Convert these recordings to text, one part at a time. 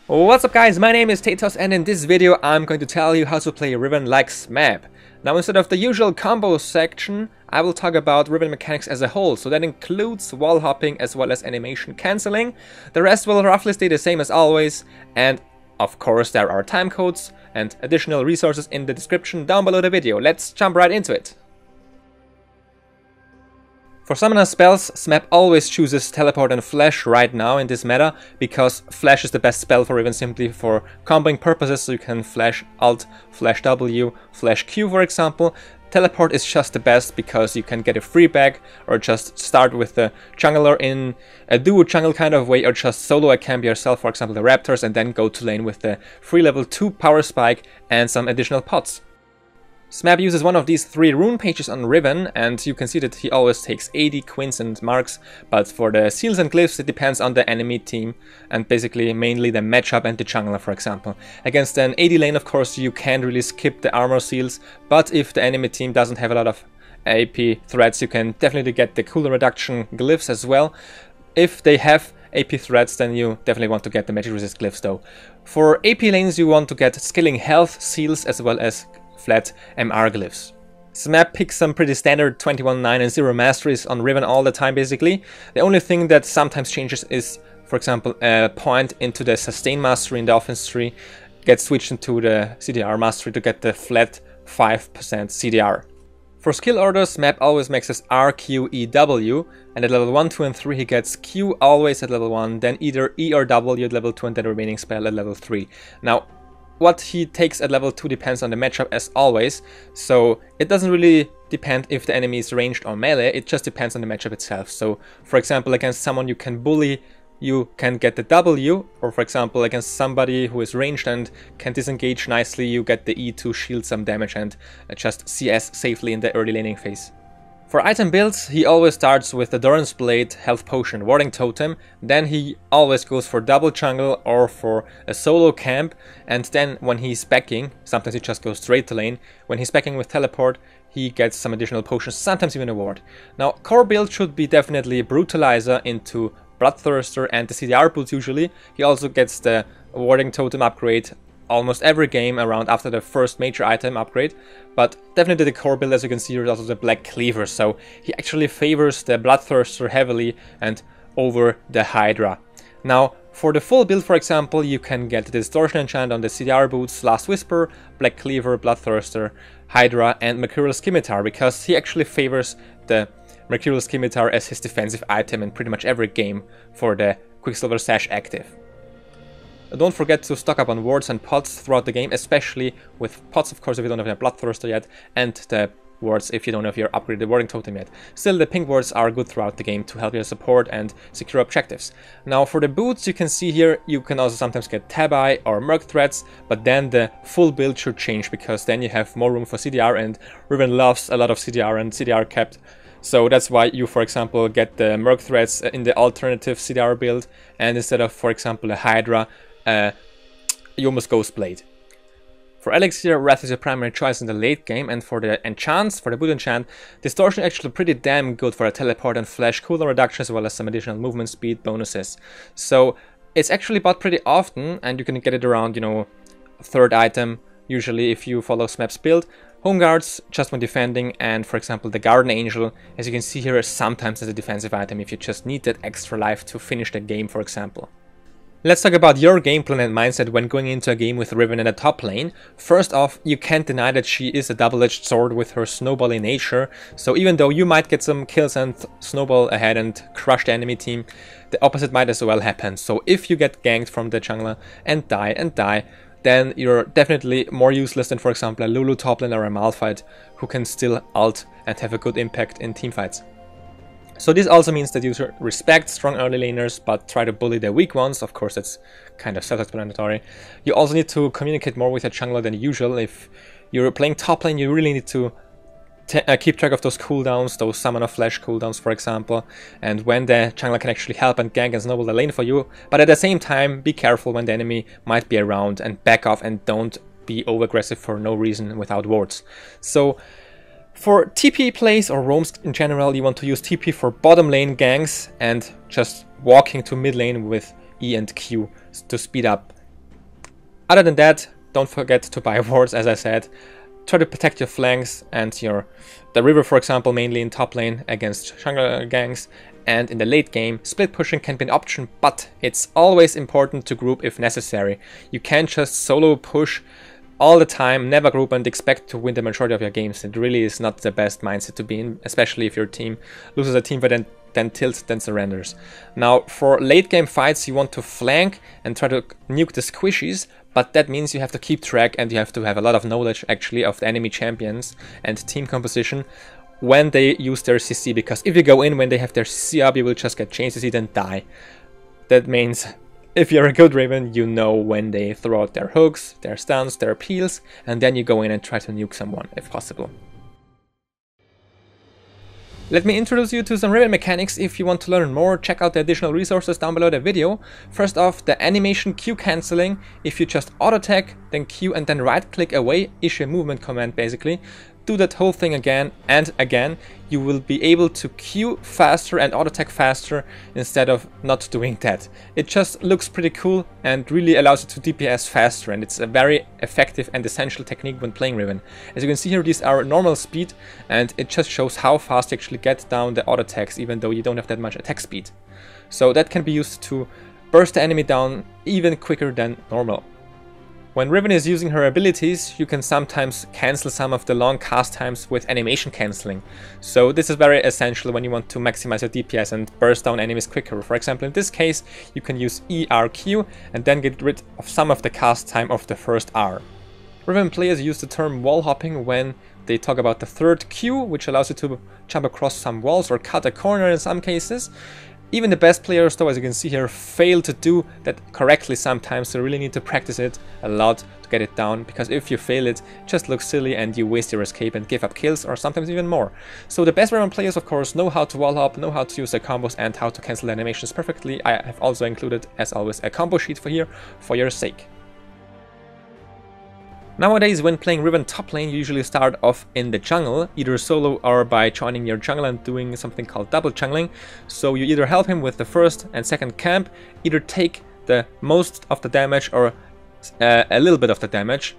What's up guys, my name is Tetos and in this video I'm going to tell you how to play Riven like Smeb. Now instead of the usual combo section, I will talk about Riven Mechanics as a whole, so that includes wall hopping as well as animation cancelling. The rest will roughly stay the same as always, and of course there are time codes and additional resources in the description down below the video. Let's jump right into it. For summoner spells, Smeb always chooses Teleport and Flash right now in this meta, because Flash is the best spell for Riven simply for comboing purposes, so you can Flash Alt, Flash W, Flash Q for example. Teleport is just the best because you can get a free bag, or just start with the jungler in a duo jungle kind of way, or just solo a camp yourself, for example the Raptors, and then go to lane with the free level 2 power spike and some additional pots. Smeb uses one of these 3 rune pages on Riven, and you can see that he always takes 80 quints and marks, but for the seals and glyphs it depends on the enemy team, and basically mainly the matchup and the jungler for example. Against an AD lane of course you can't really skip the armor seals, but if the enemy team doesn't have a lot of AP threats you can definitely get the cooldown reduction glyphs as well. If they have AP threats, then you definitely want to get the magic resist glyphs though. For AP lanes you want to get skilling health, seals as well as flat MR glyphs. Smeb picks some pretty standard 21-9 and 0 masteries on Riven all the time basically. The only thing that sometimes changes is, for example, a point into the sustain mastery in the offense tree gets switched into the CDR mastery to get the flat 5% CDR. For skill orders, Smeb always maxes R, Q, E, W, and at level 1, 2 and 3 he gets Q always at level 1, then either E or W at level 2 and then the remaining spell at level 3. Now, what he takes at level 2 depends on the matchup as always, so it doesn't really depend if the enemy is ranged or melee, it just depends on the matchup itself. So for example against someone you can bully, you can get the W, or for example against somebody who is ranged and can disengage nicely you get the E to shield some damage and just CS safely in the early laning phase. For item builds, he always starts with the Doran's Blade, Health Potion, Warding Totem, then he always goes for double jungle or for a solo camp, and then when he's backing, sometimes he just goes straight to lane, when he's backing with Teleport, he gets some additional potions, sometimes even a ward. Now, core build should be definitely Brutalizer into Bloodthirster and the CDR boots usually. He also gets the Warding Totem upgrade almost every game around after the first major item upgrade, but definitely the core build, as you can see, is also the Black Cleaver, so he actually favors the Bloodthirster heavily and over the Hydra. Now for the full build for example you can get the Distortion enchant on the CDR boots, Last Whisper, Black Cleaver, Bloodthirster, Hydra and Mercurial Scimitar, because he actually favors the Mercurial Scimitar as his defensive item in pretty much every game for the Quicksilver Sash active. Don't forget to stock up on wards and pots throughout the game, especially with pots of course if you don't have your Bloodthirster yet, and the wards if you don't have your upgraded warding totem yet. Still, the pink wards are good throughout the game to help you support and secure objectives. Now for the boots you can see here you can also sometimes get Tabi or Merc threats, but then the full build should change because then you have more room for CDR, and Riven loves a lot of CDR and CDR capped. So that's why you, for example, get the Merc threats in the alternative CDR build, and instead of, for example, a Hydra, you almost Ghost Blade. For Elixir, Wrath is your primary choice in the late game, and for the enchants, for the boot enchant, Distortion actually pretty damn good for a Teleport and Flash cooldown reduction as well as some additional movement speed bonuses. So it's actually bought pretty often, and you can get it around, you know, third item, usually if you follow Smeb's build. Home Guards, just when defending, and for example the Garden Angel, as you can see here, is sometimes as a defensive item if you just need that extra life to finish the game for example. Let's talk about your game plan and mindset when going into a game with Riven in the top lane. First off, you can't deny that she is a double-edged sword with her snowballing nature, so even though you might get some kills and snowball ahead and crush the enemy team, the opposite might as well happen. So if you get ganked from the jungler and die, then you're definitely more useless than, for example, a Lulu top lane or a Malphite who can still ult and have a good impact in teamfights. So this also means that you should respect strong early laners, but try to bully the weak ones. Of course, that's kind of self-explanatory. You also need to communicate more with your jungler than usual. If you're playing top lane, you really need to keep track of those cooldowns, those Summon of Flash cooldowns, for example, and when the jungler can actually help and gank and snowball the lane for you. But at the same time, be careful when the enemy might be around and back off, and don't be over-aggressive for no reason without wards. So for TP plays or roams in general, you want to use TP for bottom lane ganks and just walking to mid lane with E and Q to speed up Other than that, don't forget to buy wards, as I said. Try to protect your flanks and the river, for example, mainly in top lane against jungle ganks. And in the late game, split pushing can be an option, but it's always important to group if necessary. You can't just solo push all the time, never group and expect to win the majority of your games. It really is not the best mindset to be in, especially if your team loses a team fight then tilts, then surrenders. Now, for late game fights, you want to flank and try to nuke the squishies, but that means you have to keep track and you have to have a lot of knowledge actually of the enemy champions and team composition when they use their CC, because if you go in when they have their CC up, you will just get chain CC and die. That means if you're a good Riven, you know when they throw out their hooks, their stuns, their peels, and then you go in and try to nuke someone if possible. Let me introduce you to some Riven mechanics. If you want to learn more, check out the additional resources down below the video. First off, the animation Q cancelling. If you just auto attack, then Q and then right click away, issue a movement command basically. Do that whole thing again and again, you will be able to Q faster and auto attack faster instead of not doing that. It just looks pretty cool and really allows you to DPS faster, and it's a very effective and essential technique when playing Riven. As you can see here, these are normal speed and it just shows how fast you actually get down the auto attacks even though you don't have that much attack speed. So that can be used to burst the enemy down even quicker than normal. When Riven is using her abilities, you can sometimes cancel some of the long cast times with animation cancelling. So this is very essential when you want to maximize your DPS and burst down enemies quicker. For example, in this case, you can use ERQ and then get rid of some of the cast time of the first R. Riven players use the term wall hopping when they talk about the third Q, which allows you to jump across some walls or cut a corner in some cases. Even the best players, though, as you can see here, fail to do that correctly sometimes, so you really need to practice it a lot to get it down, because if you fail it just looks silly and you waste your escape and give up kills, or sometimes even more. So the best Riven players, of course, know how to wall hop, know how to use their combos and how to cancel animations perfectly. I have also included, as always, a combo sheet for here for your sake. Nowadays, when playing Riven top lane, you usually start off in the jungle, either solo or by joining your jungle and doing something called double jungling. So you either help him with the first and second camp, either take the most of the damage or a little bit of the damage.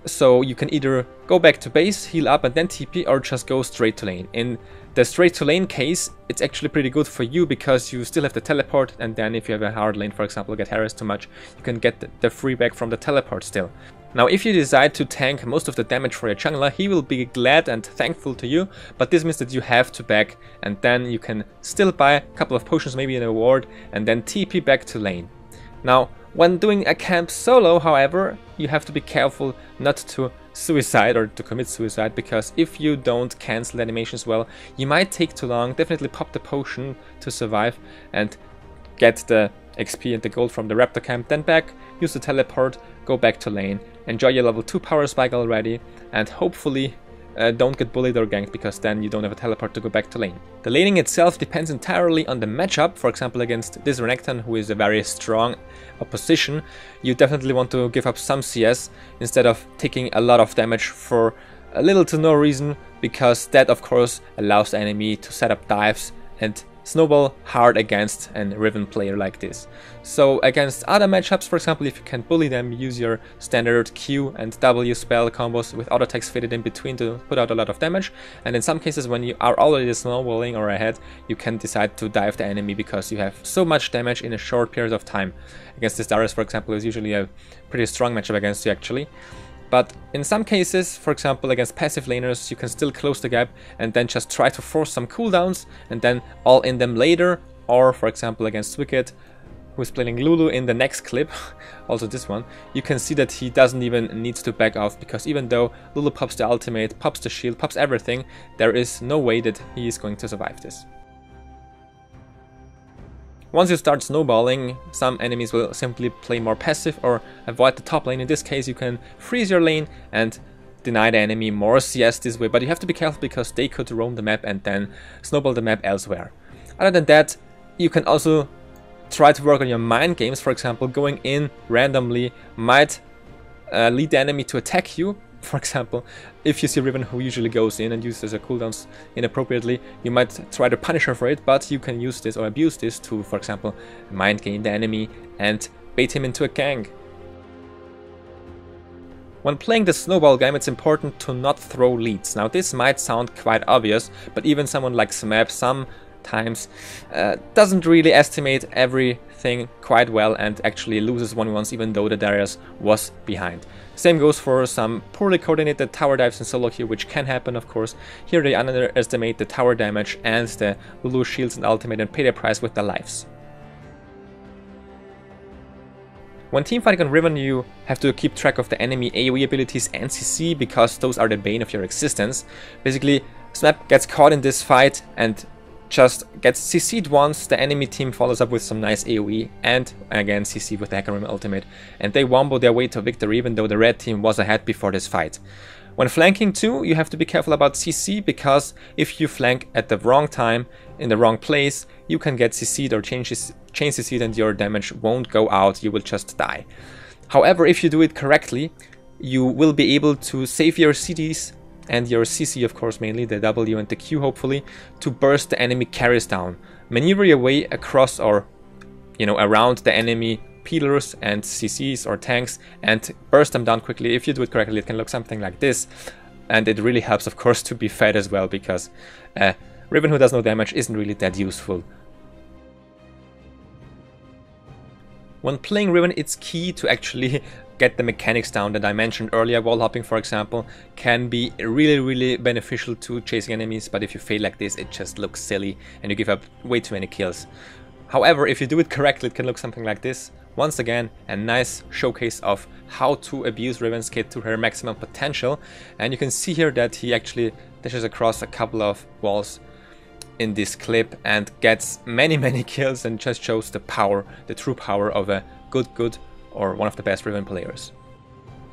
So you can either go back to base, heal up and then TP, or just go straight to lane. In the straight to lane case, it's actually pretty good for you because you still have the teleport, and then if you have a hard lane, for example, get harassed too much, you can get the free back from the teleport still. Now, if you decide to tank most of the damage for your jungler, he will be glad and thankful to you, but this means that you have to back, and then you can still buy a couple of potions, maybe an ward, and then TP back to lane. Now, when doing a camp solo, however, you have to be careful not to suicide or to commit suicide, because if you don't cancel animations well, you might take too long. Definitely pop the potion to survive and get the XP and the gold from the raptor camp, then back, use the teleport, go back to lane, enjoy your level 2 power spike already, and hopefully don't get bullied or ganked, because then you don't have a teleport to go back to lane. The laning itself depends entirely on the matchup. For example, against this Renekton, who is a very strong opposition, you definitely want to give up some CS instead of taking a lot of damage for a little to no reason, because that of course allows the enemy to set up dives and snowball hard against a Riven player like this. So against other matchups, for example, if you can bully them, use your standard Q and W spell combos with auto attacks fitted in between to put out a lot of damage. And in some cases, when you are already snowballing or ahead, you can decide to dive the enemy because you have so much damage in a short period of time. Against this Darius, for example, is usually a pretty strong matchup against you actually. But in some cases, for example against passive laners, you can still close the gap and then just try to force some cooldowns and then all in them later. Or for example against Wicked, who is playing Lulu in the next clip, also this one, you can see that he doesn't even need to back off, because even though Lulu pops the ultimate, pops the shield, pops everything, there is no way that he is going to survive this. Once you start snowballing, some enemies will simply play more passive or avoid the top lane. In this case, you can freeze your lane and deny the enemy more CS this way, but you have to be careful because they could roam the map and then snowball the map elsewhere. Other than that, you can also try to work on your mind games. For example, going in randomly might lead the enemy to attack you. For example, if you see Riven who usually goes in and uses her cooldowns inappropriately, you might try to punish her for it, but you can use this or abuse this to, for example, mind game the enemy and bait him into a gank. When playing the snowball game, it's important to not throw leads. Now this might sound quite obvious, but even someone like Smeb sometimes doesn't really estimate everything quite well and actually loses 1v1s even though the Darius was behind. Same goes for some poorly coordinated tower dives in solo queue, which can happen of course. Here they underestimate the tower damage and the Lulu shields and ultimate and pay the price with their lives. When teamfighting on Riven, you have to keep track of the enemy AoE abilities and CC because those are the bane of your existence. Basically, Smeb gets caught in this fight and just gets CC'd once, the enemy team follows up with some nice AoE and again CC with the Hecarim ultimate, and they wombo their way to victory even though the red team was ahead before this fight. When flanking too, you have to be careful about CC because if you flank at the wrong time, in the wrong place, you can get CC'd or chain CC'd and your damage won't go out, you will just die. However, if you do it correctly, you will be able to save your CDs and your CC of course, mainly the W and the Q hopefully, to burst the enemy carries down. Maneuver your way across or around the enemy pillars and CCs or tanks and burst them down quickly. If you do it correctly, it can look something like this, and it really helps of course to be fed as well because Riven who does no damage isn't really that useful. When playing Riven, it's key to actually get the mechanics down that I mentioned earlier. Wall hopping, for example, can be really beneficial to chasing enemies, but if you fail like this, it just looks silly and you give up way too many kills. However, if you do it correctly, it can look something like this. Once again, a nice showcase of how to abuse Riven's kit to her maximum potential, and you can see here that he actually dashes across a couple of walls in this clip and gets many kills and just shows the power, the true power of a good or one of the best Riven players.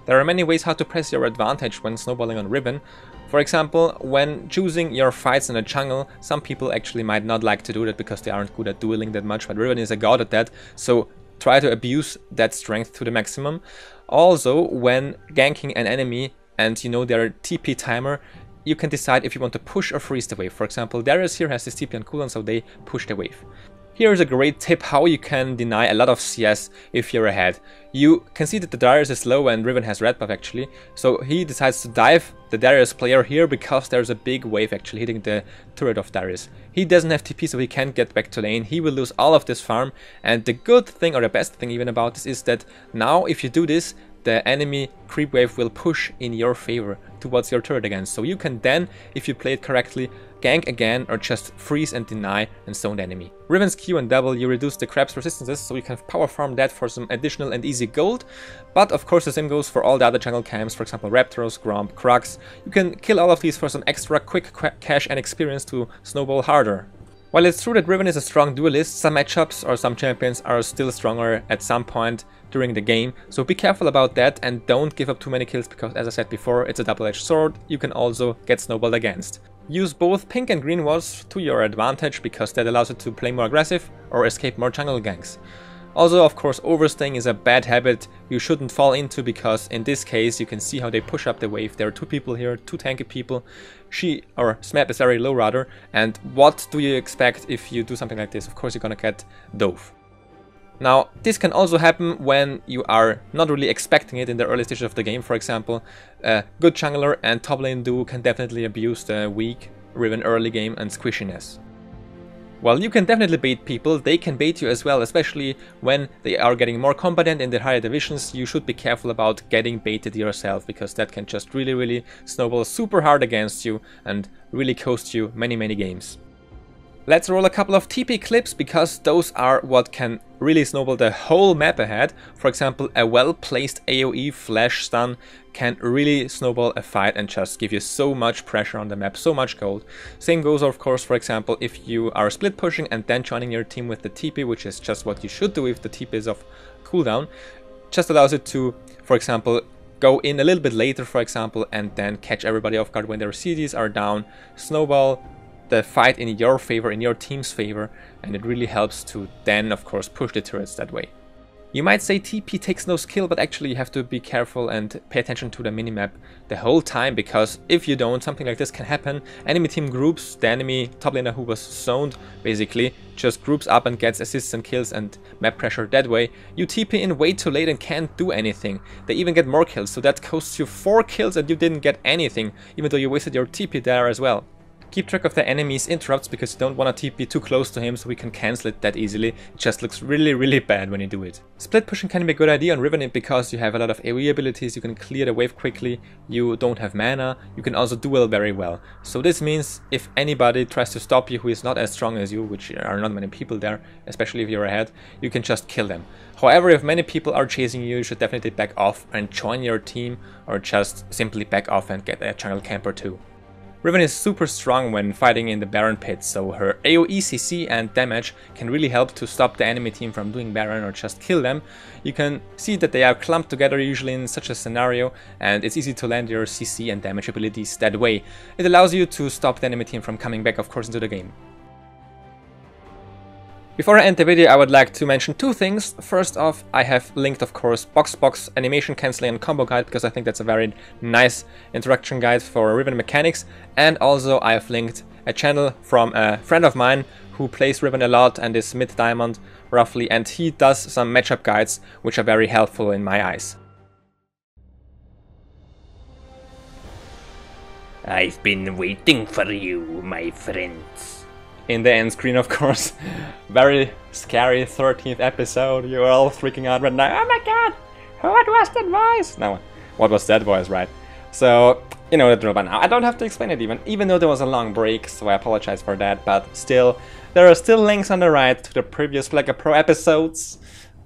There are many ways how to press your advantage when snowballing on Riven. For example, when choosing your fights in a jungle, some people actually might not like to do that because they aren't good at dueling that much, but Riven is a god at that, so try to abuse that strength to the maximum. Also, when ganking an enemy and their TP timer, you can decide if you want to push or freeze the wave. For example, Darius here has this TP on cooldown, so they push the wave. Here is a great tip how you can deny a lot of CS if you're ahead. You can see that the Darius is low and Riven has red buff actually, so he decides to dive the Darius player here because there's a big wave actually hitting the turret of Darius. He doesn't have TP, so he can't get back to lane, he will lose all of this farm, and the good thing, or the best thing even about this, is that now if you do this, the enemy creep wave will push in your favor towards your turret again. So you can then, if you play it correctly, gank again or just freeze and deny and zone the enemy. Riven's Q and W reduce the crab's resistances, so you can power farm that for some additional and easy gold. But of course the same goes for all the other jungle camps, for example Raptoros, Gromp, Krugs. You can kill all of these for some extra quick cash and experience to snowball harder. While it's true that Riven is a strong duelist, some matchups or some champions are still stronger at some point during the game, so be careful about that and don't give up too many kills because, as I said before, it's a double-edged sword, you can also get snowballed against. Use both pink and green walls to your advantage because that allows you to play more aggressive or escape more jungle ganks. Also, of course, overstaying is a bad habit you shouldn't fall into because in this case you can see how they push up the wave. There are two people here, two tanky people. Smeb is very low rather, and what do you expect if you do something like this? Of course you're gonna get dove. Now, this can also happen when you are not really expecting it in the early stages of the game. For example, a good jungler and top lane duo can definitely abuse the weak Riven early game and squishiness. While you can definitely bait people, they can bait you as well, especially when they are getting more competent in the higher divisions. You should be careful about getting baited yourself because that can just really snowball super hard against you and really cost you many games. Let's roll a couple of TP clips because those are what can really snowball the whole map ahead. For example, a well-placed AoE flash stun can really snowball a fight and just give you so much pressure on the map, so much gold. Same goes of course, for example, if you are split pushing and then joining your team with the TP, which is just what you should do if the TP is off cooldown. Just allows it to, for example, go in a little bit later, for example, and then catch everybody off guard when their CDs are down, snowball the fight in your favor, in your team's favor, and it really helps to then, of course, push the turrets that way. You might say TP takes no skill, but actually you have to be careful and pay attention to the minimap the whole time, because if you don't, something like this can happen. Enemy team groups, the enemy top laner who was zoned basically just groups up and gets assists and kills and map pressure that way. You TP in way too late and can't do anything. They even get more kills, so that costs you 4 kills and you didn't get anything, even though you wasted your TP there as well. Keep track of the enemy's interrupts, because you don't want to TP too close to him so we can cancel it that easily. It just looks really bad when you do it. Split pushing can be a good idea on Riven because you have a lot of AoE abilities, you can clear the wave quickly, you don't have mana, you can also duel very well. So this means if anybody tries to stop you who is not as strong as you, which are not many people there, especially if you're ahead, you can just kill them. However, if many people are chasing you, you should definitely back off and join your team, or just simply back off and get a jungle camper too. Riven is super strong when fighting in the Baron pit, so her AoE CC and damage can really help to stop the enemy team from doing Baron or just kill them. You can see that they are clumped together usually in such a scenario, and it's easy to land your CC and damage abilities that way. It allows you to stop the enemy team from coming back, of course, into the game. Before I end the video, I would like to mention 2 things. First off, I have linked, of course, Box animation cancelling and combo guide, because I think that's a very nice introduction guide for Riven Mechanics. And also I have linked a channel from a friend of mine who plays Riven a lot and is mid-diamond roughly, and he does some matchup guides which are very helpful in my eyes. I've been waiting for you, my friends. In the end screen, of course. Very scary 13th episode. You're all freaking out right now. Oh my god! What was that voice? No, what was that voice, right? So, you know the drill by now. I don't have to explain it even though there was a long break, so I apologize for that, but still, there are still links on the right to the previous Flagger Pro episodes.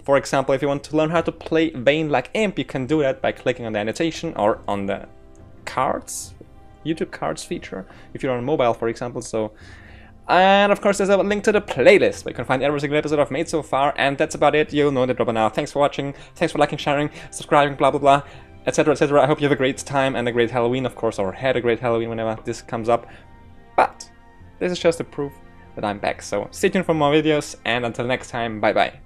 For example, if you want to learn how to play Vayne like Imp, you can do that by clicking on the annotation or on the cards, YouTube cards feature, if you're on mobile, for example. So. And of course there's a link to the playlist where you can find every single episode I've made so far, and that's about it. You'll know the drop by now. Thanks for watching, thanks for liking, sharing, subscribing, blah blah blah, etc etc. I hope you have a great time and a great Halloween, of course, or had a great Halloween whenever this comes up. But this is just a proof that I'm back, so stay tuned for more videos, and until next time, bye bye.